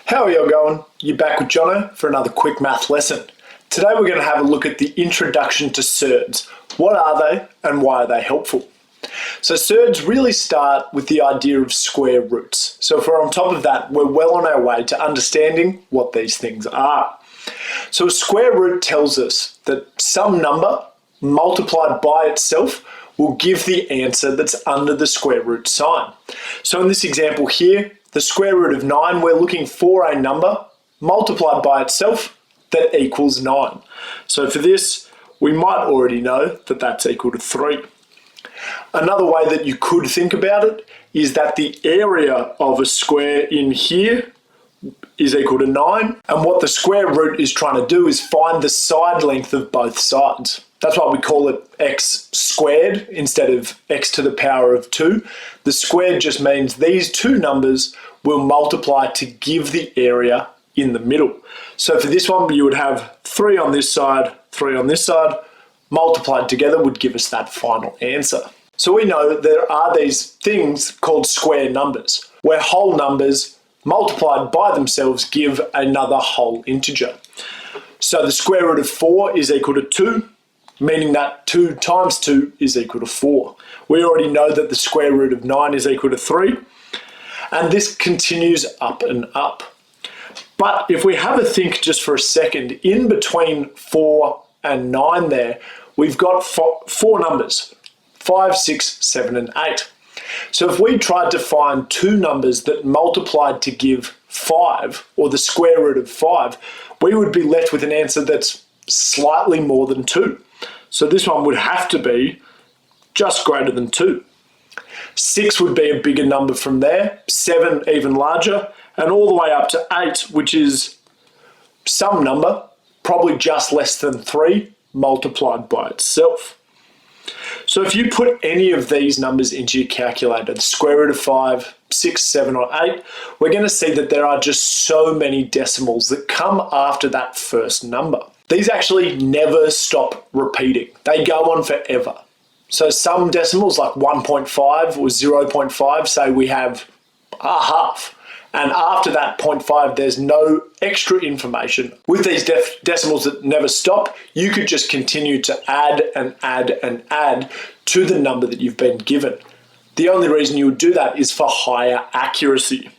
How are you going? You're back with Jono for another quick math lesson. Today we're going to have a look at the introduction to surds. What are they and why are they helpful? So surds really start with the idea of square roots. So if we're on top of that, we're well on our way to understanding what these things are. So a square root tells us that some number multiplied by itself will give the answer that's under the square root sign. So in this example here, the square root of 9, we're looking for a number multiplied by itself that equals 9. So for this, we might already know that that's equal to 3. Another way that you could think about it is that the area of a square in here is equal to 9, and what the square root is trying to do is find the side length of both sides. That's why we call it x squared instead of x to the power of 2. The squared just means these two numbers will multiply to give the area in the middle. So for this one, you would have 3 on this side, 3 on this side, multiplied together would give us that final answer. So we know that there are these things called square numbers, where whole numbers multiplied by themselves give another whole integer. So the square root of 4 is equal to 2, meaning that 2 times 2 is equal to 4. We already know that the square root of 9 is equal to 3, and this continues up and up. But if we have a think just for a second, in between 4 and 9 there, we've got four numbers, 5, 6, 7, and 8. So if we tried to find two numbers that multiplied to give 5, or the square root of 5, we would be left with an answer that's slightly more than 2. So this one would have to be just greater than 2. 6 would be a bigger number from there, 7 even larger, and all the way up to 8, which is some number, probably just less than 3, multiplied by itself. So if you put any of these numbers into your calculator, the square root of 5, 6, 7, or 8, we're going to see that there are just so many decimals that come after that first number. These actually never stop repeating. They go on forever. So some decimals like 1.5 or 0.5 say we have a half. And after that 0.5, there's no extra information. With these decimals that never stop, you could just continue to add and add and add to the number that you've been given. The only reason you would do that is for higher accuracy.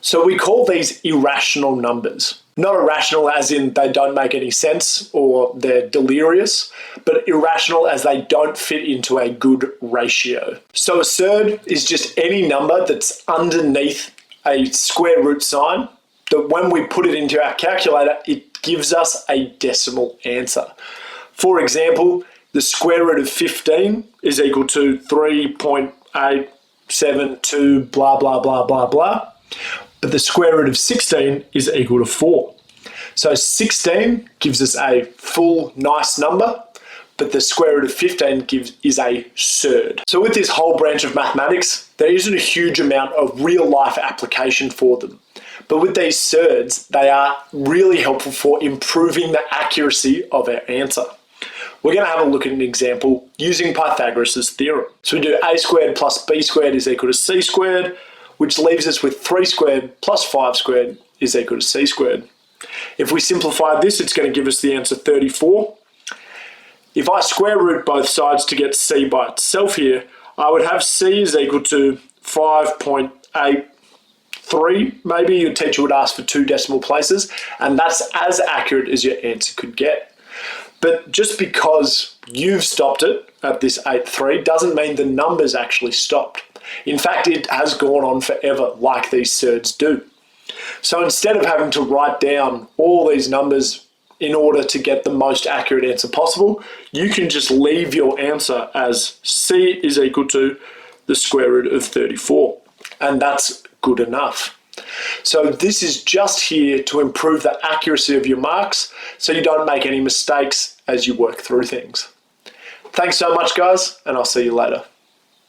So we call these irrational numbers. Not irrational as in they don't make any sense or they're delirious, but irrational as they don't fit into a good ratio. So a surd is just any number that's underneath a square root sign that when we put it into our calculator, it gives us a decimal answer. For example, the square root of 15 is equal to 3.872 blah, blah, blah, blah, blah. But the square root of 16 is equal to 4. So 16 gives us a full nice number, but the square root of 15 is a surd. So with this whole branch of mathematics, there isn't a huge amount of real life application for them. But with these surds, they are really helpful for improving the accuracy of our answer. We're going to have a look at an example using Pythagoras' theorem. So we do a squared plus b squared is equal to c squared, which leaves us with 3 squared plus 5 squared is equal to c squared. If we simplify this, it's going to give us the answer 34. If I square root both sides to get c by itself here, I would have c is equal to 5.83. Maybe your teacher would ask for 2 decimal places, and that's as accurate as your answer could get. But just because you've stopped it at this 8.3 doesn't mean the number's actually stopped. In fact, it has gone on forever like these surds do. So instead of having to write down all these numbers in order to get the most accurate answer possible, you can just leave your answer as c is equal to the square root of 34. And that's good enough. So this is just here to improve the accuracy of your marks so you don't make any mistakes as you work through things. Thanks so much, guys, and I'll see you later.